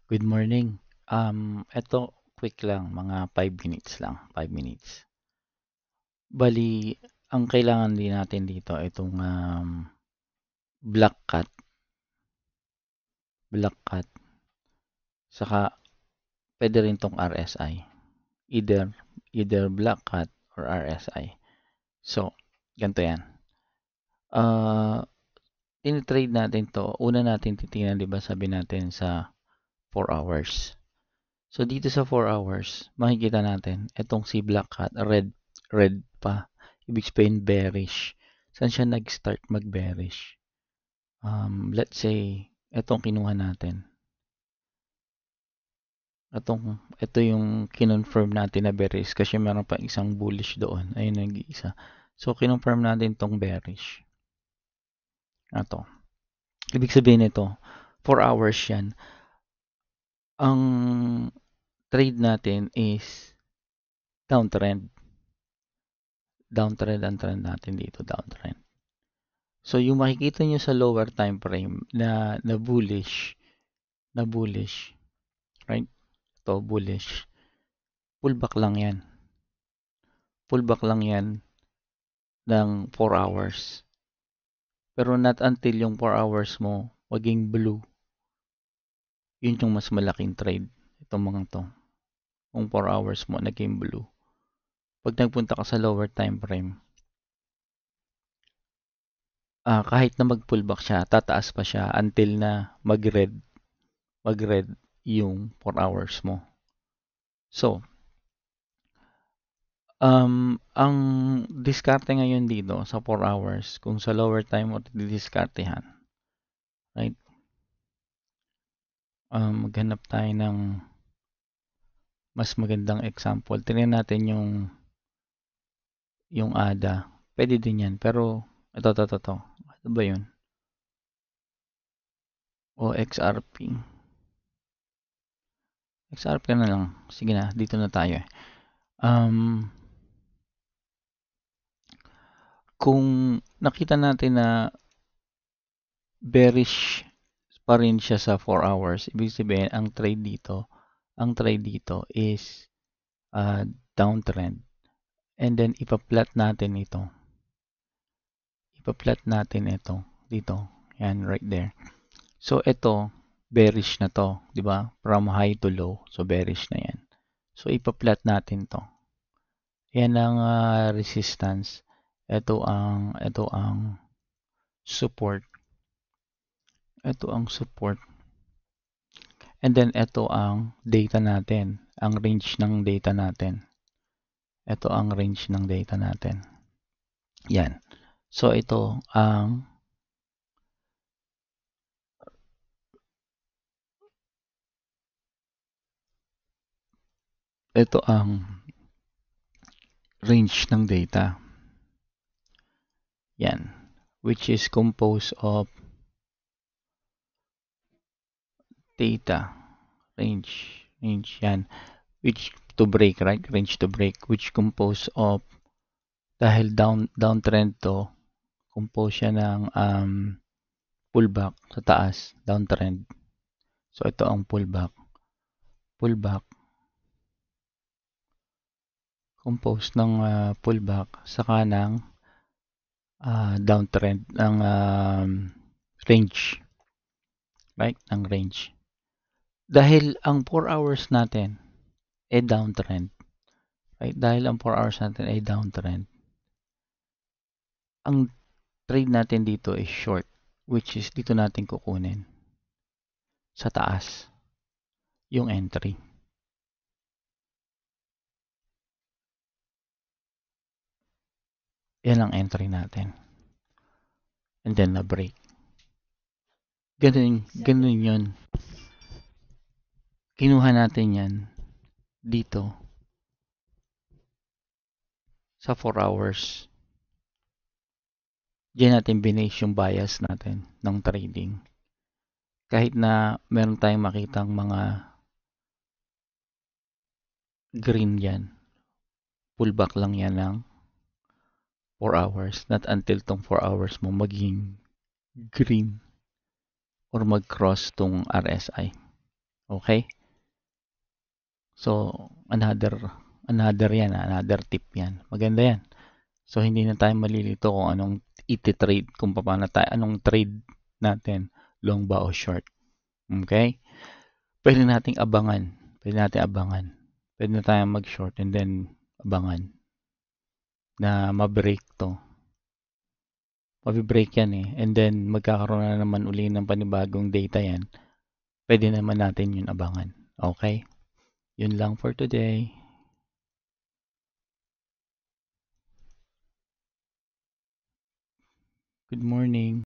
Good morning. Eto quick lang, mga 5 minutes lang, 5 minutes. Bali, ang kailangan din natin dito itong black cat, black cat, saka pwede rin tong RSI. Either black cat or RSI. So, ganito yan. Ah, Tinitrade natin to. Una natin titingnan, 'di ba? Sabi natin sa 4 hours. So dito sa 4 hours, makikita natin itong si Black Cat, red pa. Ibig sabihin bearish. Saan siya nag-start mag-bearish? Let's say itong kinuha natin. Ito yung kinonfirm natin na bearish kasi meron pa isang bullish doon. Ayun yung isa. So kinonfirm natin tong bearish. Ito. Ibig sabihin nito, 4 hours yan. Ang trade natin is downtrend. Downtrend ang trend natin dito, downtrend. So yung makikita nyo sa lower time frame na bullish, right? Ito bullish. Pullback lang 'yan. Pullback lang 'yan ng 4 hours. Pero not until yung 4 hours mo maging blue, yun yung mas malaking trade. Itong mga to. Kung 4 hours mo naging blue. Pag nagpunta ka sa lower time frame, kahit na mag-pullback siya, tataas pa siya until na mag-red yung 4 hours mo. So, ang diskarte ngayon dito sa 4 hours, kung sa lower time mo didiskartehan, right? Maghanap tayo ng mas magandang example. Tingnan natin yung ADA. Pwede din yan. Pero, ito. Ano ba yun? O XRP. XRP na lang. Sige na, dito na tayo. Kung nakita natin na bearish pa rin siya sa 4 hours, ibig sabihin, ang trade dito is downtrend. And then, ipa-plot natin ito. Ipa-plot natin ito dito. Yan, right there. So, ito, bearish na to. Di ba? From high to low. So, bearish na yan. So, ipa-plot natin to. Yan ang resistance. Ito ang support. Ito ang support. And then, ito ang data natin. Ang range ng data natin. Ito ang range ng data natin. Yan. So, ito ang range ng data. Yan. Which is composed of data. Range. Yan. Which to break, right? Range to break. Which composed of, dahil downtrend to, compose siya ng pullback sa taas. Downtrend. So, ito ang pullback. Pullback. Composed ng pullback saka ng downtrend ng range, right? Ng range. Dahil ang 4 hours natin ay downtrend, right? Dahil ang 4 hours natin ay downtrend, ang trade natin dito is short, which is dito natin kukunin sa taas yung entry. Yan ang entry natin. And then na break. Ganun yun. Kinuha natin yan dito sa 4 hours. Diyan natin binase yung bias natin ng trading. Kahit na meron tayong makitang mga green yan, pullback lang yan ng 4 hours. Not until tong 4 hours mo maging green or mag-cross tong RSI. Okay? So, another yan, another tip yan. Maganda yan. So, hindi na tayo malilito kung anong iti-trade, kung paano tayo, anong trade natin, long ba o short. Okay? Pwede nating abangan. Pwede natin abangan. Pwede na tayong mag-short and then abangan na ma-break to. Mabi-break yan eh. And then, magkakaroon na naman uli ng panibagong data yan. Pwede naman natin yun abangan. Okay? Yun lang for today. Good morning.